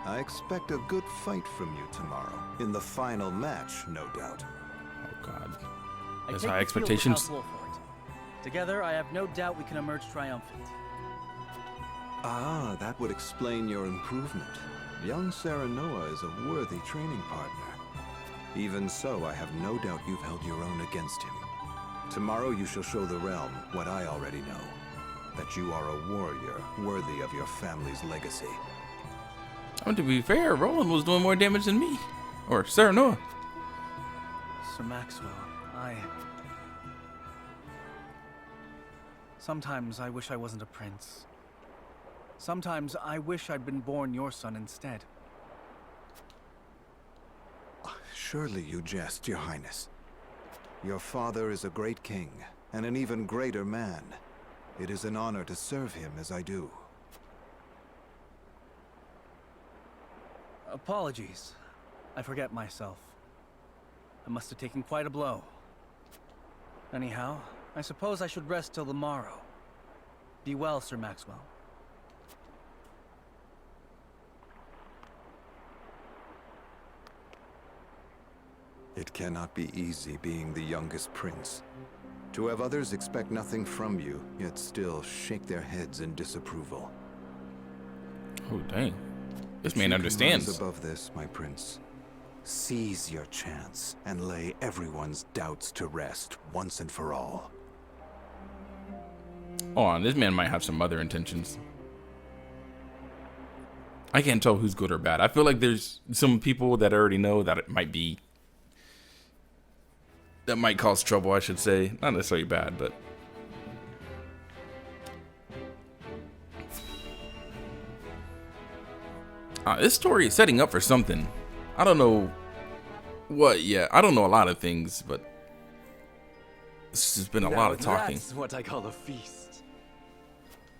I expect a good fight from you tomorrow. In the final match, no doubt. Oh, God. I That's take high the field with expectations. House Wolffort. Together, I have no doubt we can emerge triumphant. Ah, that would explain your improvement. Young Serenoa is a worthy training partner. Even so, I have no doubt you've held your own against him. Tomorrow you shall show the realm what I already know. That you are a warrior worthy of your family's legacy. Oh, to be fair, Roland was doing more damage than me. Or Serenoa. Sir Maxwell, sometimes I wish I wasn't a prince. Sometimes I wish I'd been born your son instead. Surely you jest, Your Highness. Your father is a great king, and an even greater man. It is an honor to serve him as I do. Apologies. I forget myself. I must have taken quite a blow. Anyhow, I suppose I should rest till the morrow. Be well, Sir Maxwell. It cannot be easy being the youngest prince. To have others expect nothing from you, yet still shake their heads in disapproval. Oh, dang. This man You can understands. rise above this, my prince. Seize your chance and lay everyone's doubts to rest once and for all. Hold on, this man might have some other intentions. I can't tell who's good or bad. I feel like there's some people that already know that it might be... that might cause trouble, I should say. Not necessarily bad, but... this story is setting up for something. I don't know what yet. I don't know a lot of things, but... this has been a lot of talking. That's what I call a feast.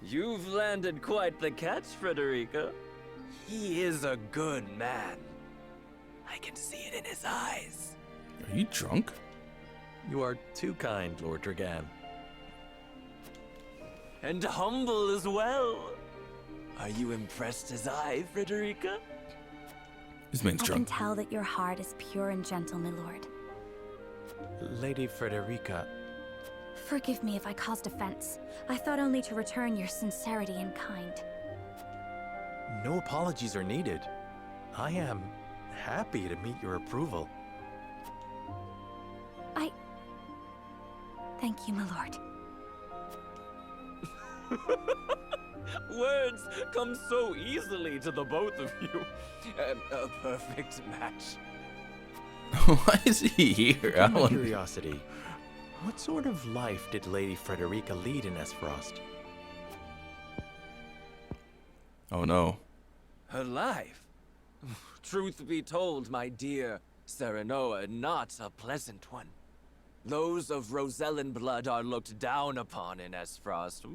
You've landed quite the catch, Frederica. He is a good man. I can see it in his eyes. Are you drunk? You are too kind, Lord Dragan. And humble as well. Are you impressed as I, Frederica? This man's I drunk. can tell that your heart is pure and gentle, my lord. Lady Frederica. Forgive me if I caused offense. I thought only to return your sincerity and kind. No apologies are needed. I am happy to meet your approval. Thank you, my lord. Words come so easily to the both of you. A perfect match. Why is he here? Out of curiosity, what sort of life did Lady Frederica lead in Esfrost? Oh no. Her life? Truth be told, my dear Serenoa, not a pleasant one. Those of Rosellan blood are looked down upon in Esfrost,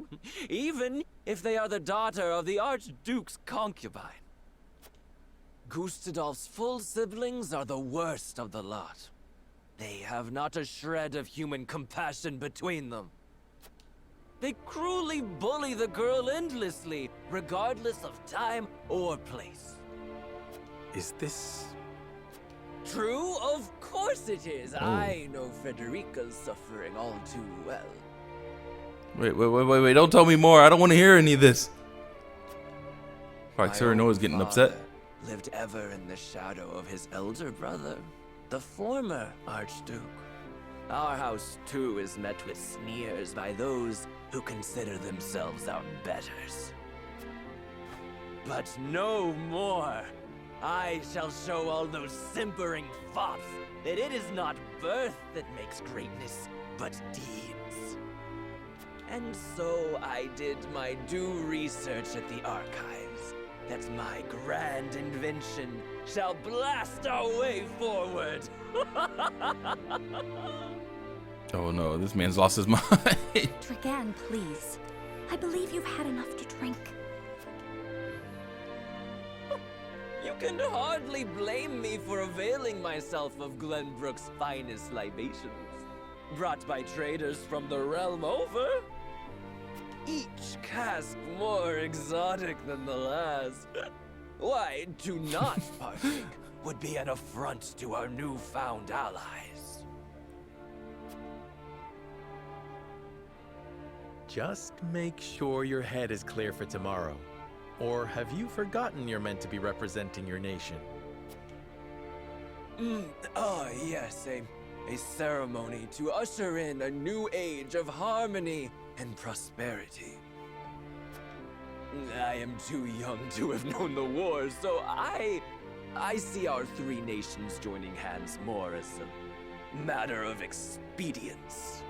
even if they are the daughter of the Archduke's concubine. Gustadolf's full siblings are the worst of the lot. They have not a shred of human compassion between them. They cruelly bully the girl endlessly, regardless of time or place. Is this... true? Of course it is. I know Frederica's suffering all too well. Wait. Don't tell me more. I don't want to hear any of this. Like, Serenoa's getting upset. Lived ever in the shadow of his elder brother, the former Archduke. Our house, too, is met with sneers by those who consider themselves our betters. But no more. I shall show all those simpering fops that it is not birth that makes greatness, but deeds. And so I did my due research at the archives, that my grand invention shall blast our way forward. Oh no, this man's lost his mind. Dragan, please. I believe you've had enough to drink. You can hardly blame me for availing myself of Glenbrook's finest libations, brought by traders from the realm over. Each cask more exotic than the last. Why, to not partake would be an affront to our newfound allies. Just make sure your head is clear for tomorrow. Or have you forgotten you're meant to be representing your nation? Oh yes, a ceremony to usher in a new age of harmony and prosperity. I am too young to have known the war, so I see our three nations joining hands more as a matter of expedience.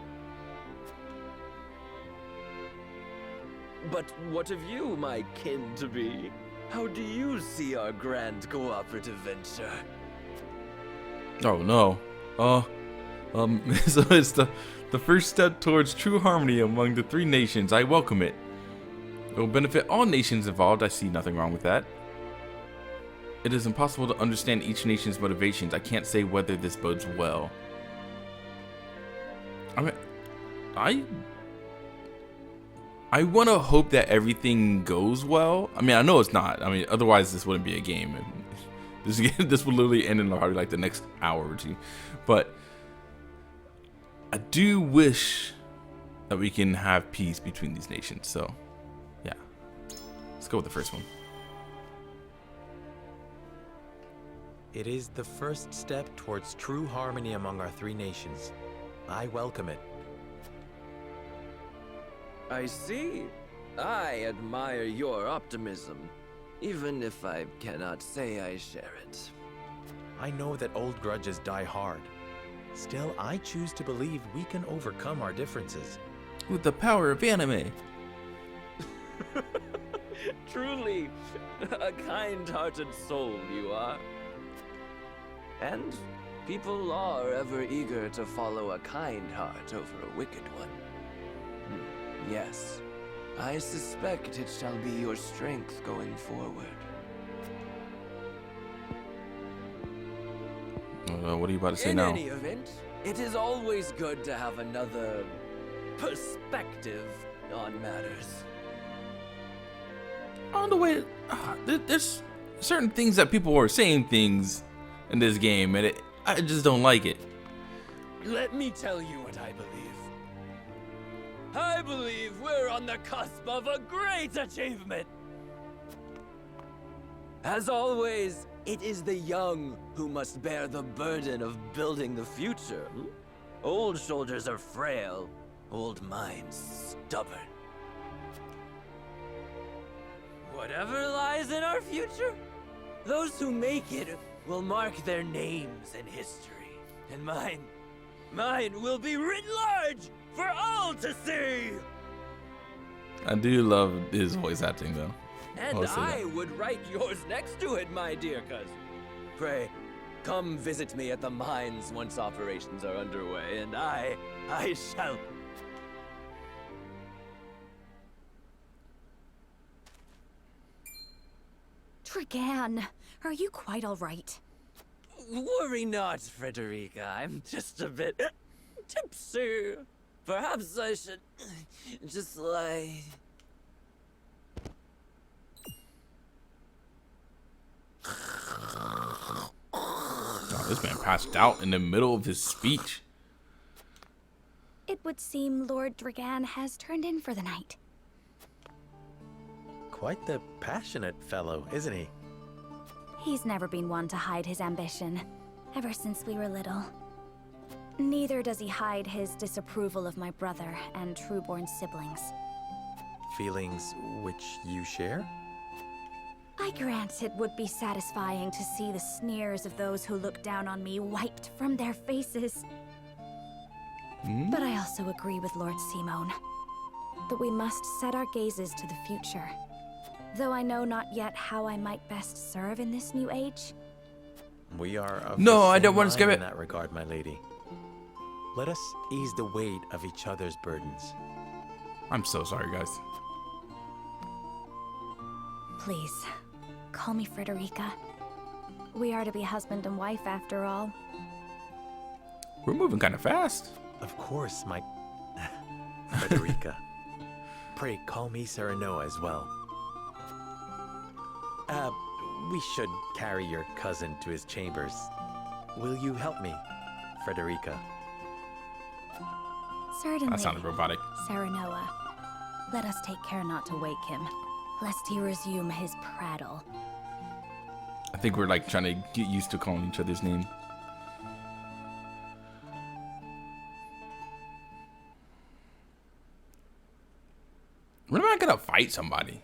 But what of you, my kin-to-be? How do you see our grand cooperative venture? Oh no. So it's the first step towards true harmony among the three nations. I welcome it. It will benefit all nations involved. I see nothing wrong with that. It is impossible to understand each nation's motivations. I can't say whether this bodes well. I want to hope that everything goes well. I mean, I know it's not. I mean, otherwise this wouldn't be a game. This would literally end in probably like the next hour or two. But I do wish that we can have peace between these nations. So, yeah. Let's go with the first one. It is the first step towards true harmony among our three nations. I welcome it. I see. I admire your optimism, even if I cannot say I share it. I know that old grudges die hard. Still, I choose to believe we can overcome our differences. With the power of anime. Truly, a kind-hearted soul you are. And people are ever eager to follow a kind heart over a wicked one. Yes, I suspect it shall be your strength going forward. What are you about to say In now? any event, it is always good to have another perspective on matters. On the way, there's certain things that people are saying things in this game, and I just don't like it. Let me tell you what I believe. I believe we're on the cusp of a great achievement. As always, it is the young who must bear the burden of building the future. Old shoulders are frail, old minds stubborn. Whatever lies in our future, those who make it will mark their names in history. And mine will be writ large for all to see! I do love his voice acting, though. And I would write yours next to it, my dear cousin. Pray, come visit me at the mines once operations are underway, and I shall... Dragan, are you quite all right? Worry not, Frederica. I'm just a bit tipsy. Perhaps I should just lie. Oh, this man passed out in the middle of his speech. It would seem Lord Dragan has turned in for the night. Quite the passionate fellow, isn't he? He's never been one to hide his ambition, ever since we were little. Neither does he hide his disapproval of my brother and Trueborn siblings. Feelings which you share? I grant it would be satisfying to see the sneers of those who look down on me wiped from their faces. But I also agree with Lord Simone. that we must set our gazes to the future. Though I know not yet how I might best serve in this new age. We are of No, the I same don't want to skip mind it. in that regard, my lady. Let us ease the weight of each other's burdens. I'm so sorry, guys. Please, call me Frederica. We are to be husband and wife after all. We're moving kind of fast. Of course, my Frederica. Pray call me Serenoa as well. We should carry your cousin to his chambers. Will you help me, Frederica? Certainly. That sounded robotic. Serenoa, let us take care not to wake him, lest he resume his prattle. I think we're like trying to get used to calling each other's name. When am I gonna fight somebody?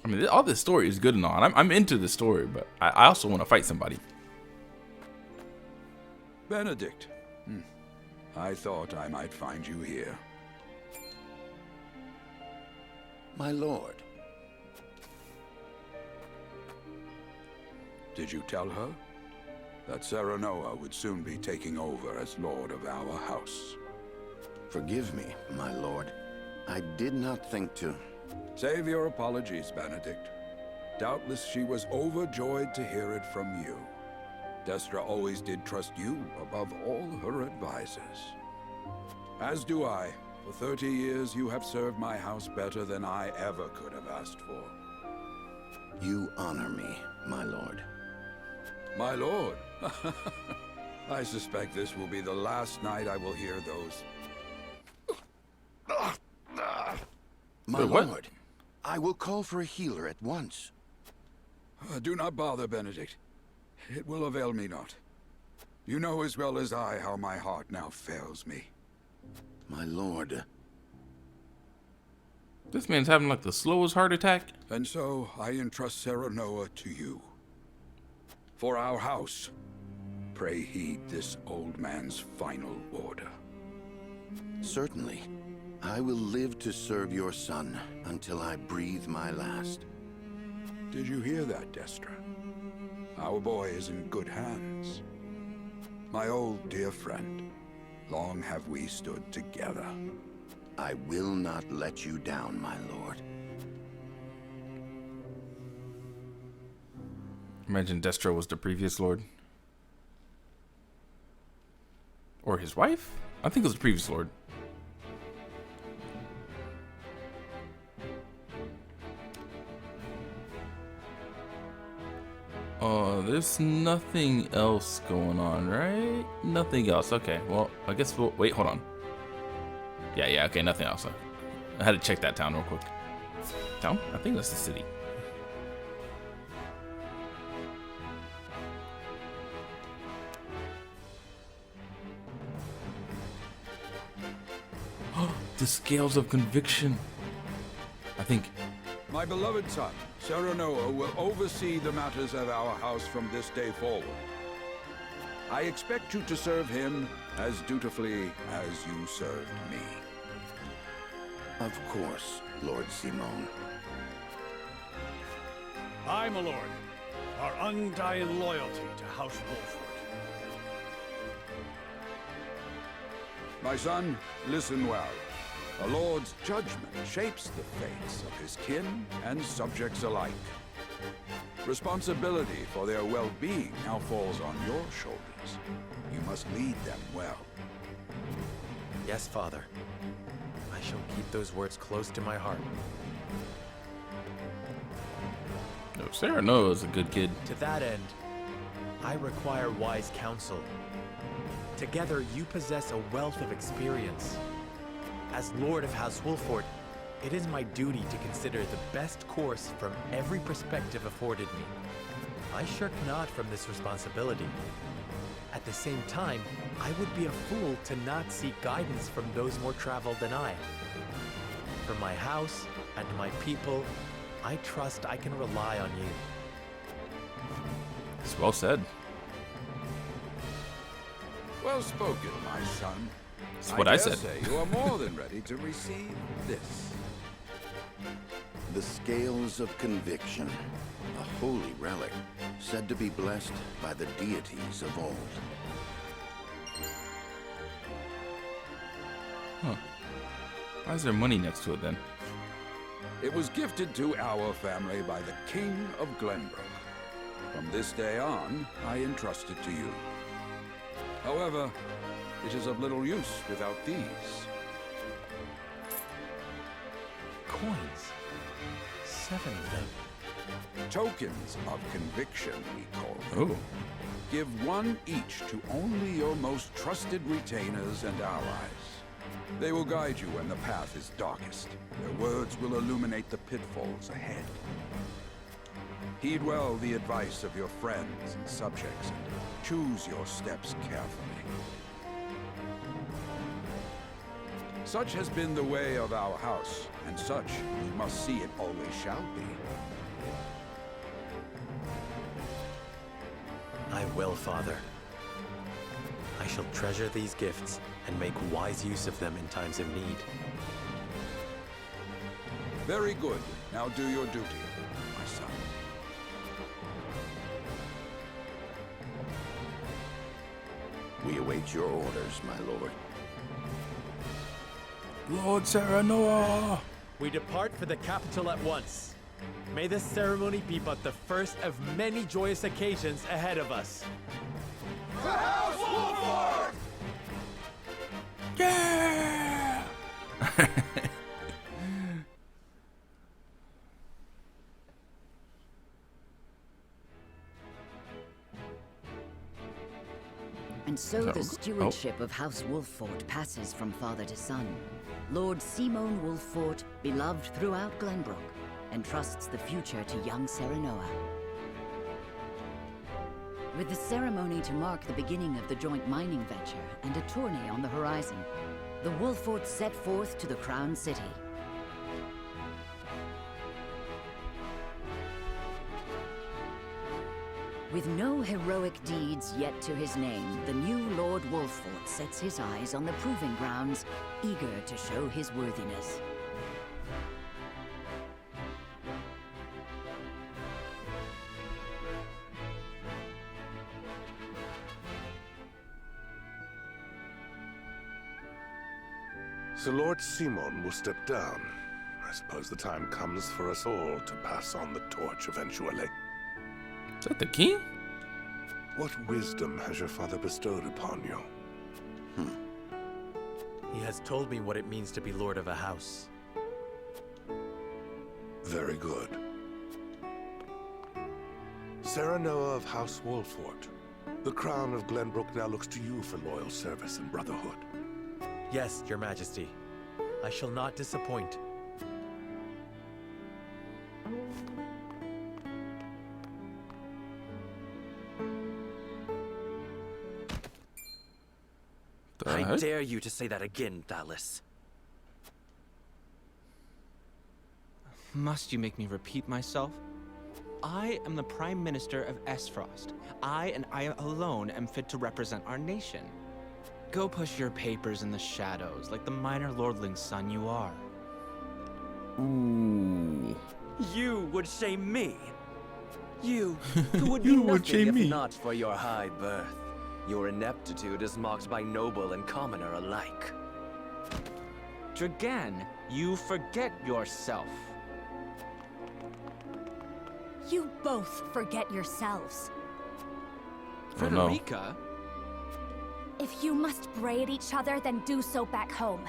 I mean, all this story is good and all. I'm into the story, but I also want to fight somebody. Benedict. I thought I might find you here. My lord. Did you tell her that Serenoa would soon be taking over as lord of our house? Forgive me, my lord. I did not think to... Save your apologies, Benedict. Doubtless she was overjoyed to hear it from you. Destra always did trust you above all her advisors. As do I. For 30 years you have served my house better than I ever could have asked for. You honor me, my lord. My lord? I suspect this will be the last night I will hear those... My lord, I will call for a healer at once. Do not bother, Benedict. It will avail me not. You know as well as I how my heart now fails me. My lord. This man's having like the slowest heart attack. And so I entrust Serenoa to you. For our house, pray heed this old man's final order. Certainly. I will live to serve your son until I breathe my last. Did you hear that, Destra? Our boy is in good hands. My old dear friend, long have we stood together. I will not let you down, my lord. Imagine Destro was the previous lord. Or his wife? I think it was the previous lord. There's nothing else going on, right? Nothing else. Okay, well, I guess we'll... Wait, hold on. Yeah, okay, nothing else. I had to check that town real quick. Town? I think that's the city. The scales of conviction. I think... My beloved son, Serenoa, will oversee the matters of our house from this day forward. I expect you to serve him as dutifully as you served me. Of course, Lord Simon. I, my lord, our undying loyalty to House Wolffort. My son, listen well. A lord's judgment shapes the fates of his kin and subjects alike. Responsibility for their well-being now falls on your shoulders. You must lead them well. Yes, Father. I shall keep those words close to my heart. No, Serenoa is a good kid. To that end, I require wise counsel. Together, you possess a wealth of experience. As Lord of House Wolffort, it is my duty to consider the best course from every perspective afforded me. I shirk not from this responsibility. At the same time, I would be a fool to not seek guidance from those more traveled than I. For my house and my people, I trust I can rely on you. It's well said. Well spoken, my son. That's what I said. Say you are more than ready to receive this. The Scales of Conviction, a holy relic, said to be blessed by the deities of old. Huh. Why is there money next to it then? It was gifted to our family by the King of Glenbrook. From this day on, I entrust it to you. However, it is of little use without these. Coins. 7 of them. Tokens of conviction, we call them. Oh. Give one each to only your most trusted retainers and allies. They will guide you when the path is darkest. Their words will illuminate the pitfalls ahead. Heed well the advice of your friends and subjects, and choose your steps carefully. Such has been the way of our house, and such we must see it always shall be. I will, Father. I shall treasure these gifts and make wise use of them in times of need. Very good. Now do your duty, my son. We await your orders, my lord. Lord Serenoa! We depart for the capital at once. May this ceremony be but the first of many joyous occasions ahead of us. For House Wolffort! Yeah! And so the stewardship of House Wolffort passes from father to son. Lord Simon Wolffort, beloved throughout Glenbrook, entrusts the future to young Serenoa. With the ceremony to mark the beginning of the joint mining venture and a tourney on the horizon, the Wolfforts set forth to the Crown City. With no heroic deeds yet to his name, the new Lord Wolffort sets his eyes on the proving grounds, eager to show his worthiness. So Lord Simon will step down. I suppose the time comes for us all to pass on the torch eventually. Is that the king? What wisdom has your father bestowed upon you? He has told me what it means to be lord of a house. Very good. Serenoa of House Wolffort, the crown of Glenbrook now looks to you for loyal service and brotherhood. Yes, Your Majesty. I shall not disappoint. I dare you to say that again, Thalis. Must you make me repeat myself? I am the Prime Minister of Esfrost. I and I alone am fit to represent our nation. Go push your papers in the shadows like the minor lordling's son you are. Ooh. You would shame me. You, who would be You would nothing shame if me. not for your high birth. Your ineptitude is mocked by noble and commoner alike. Dragan, you forget yourself. You both forget yourselves. Oh, no. Frederica? If you must bray at each other, then do so back home.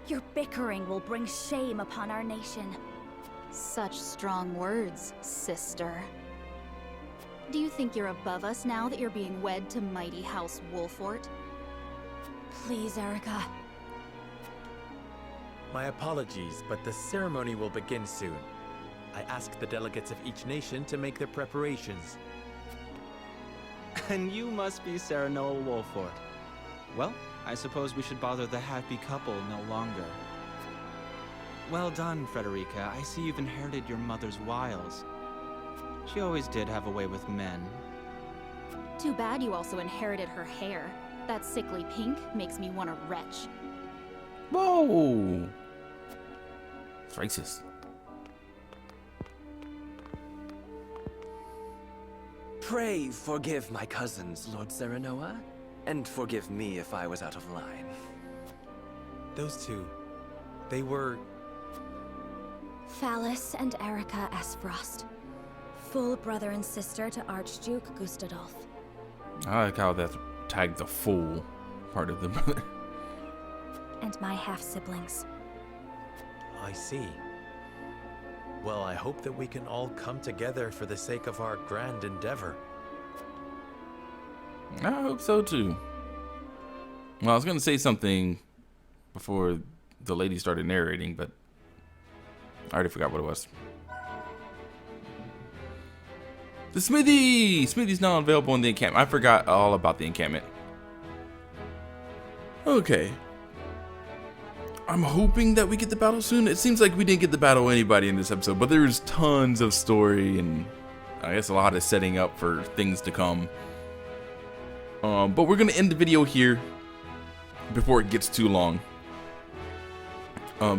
Your bickering will bring shame upon our nation. Such strong words, sister. Do you think you're above us now that you're being wed to mighty House Wolffort? Please, Erica. My apologies, but the ceremony will begin soon. I ask the delegates of each nation to make their preparations. And you must be Serenoa Wolffort. Well, I suppose we should bother the happy couple no longer. Well done, Frederica. I see you've inherited your mother's wiles. She always did have a way with men. Too bad you also inherited her hair. That sickly pink makes me want to retch. Whoa! It's racist. Pray forgive my cousins, Lord Serenoa, and forgive me if I was out of line. Those two, they were... Phallus and Erica Esfrost. Full brother and sister to Archduke Gustadolf. I like how that's tagged the full part of the brother. And my half-siblings. I see. Well, I hope that we can all come together for the sake of our grand endeavor. I hope so too. Well, I was gonna say something before the lady started narrating, but I already forgot what it was. The smithy! Smithy's now available in the encampment. I forgot all about the encampment. Okay. I'm hoping that we get the battle soon. It seems like we didn't get the battle anybody in this episode, but there's tons of story and I guess a lot of setting up for things to come. But we're gonna end the video here before it gets too long.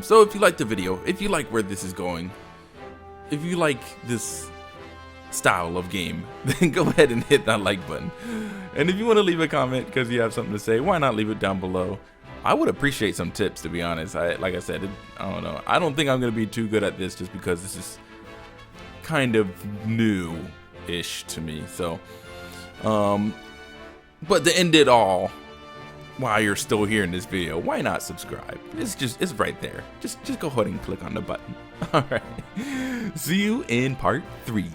So if you like the video, if you like where this is going, if you like this style of game, then go ahead and hit that like button. And if you want to leave a comment because you have something to say, why not leave it down below? I would appreciate some tips, to be honest. Like I said, I don't know. I don't think I'm going to be too good at this just because this is kind of new-ish to me. So, but to end it all, while you're still here in this video, why not subscribe? It's right there. Just go ahead and click on the button. All right. See you in part 3.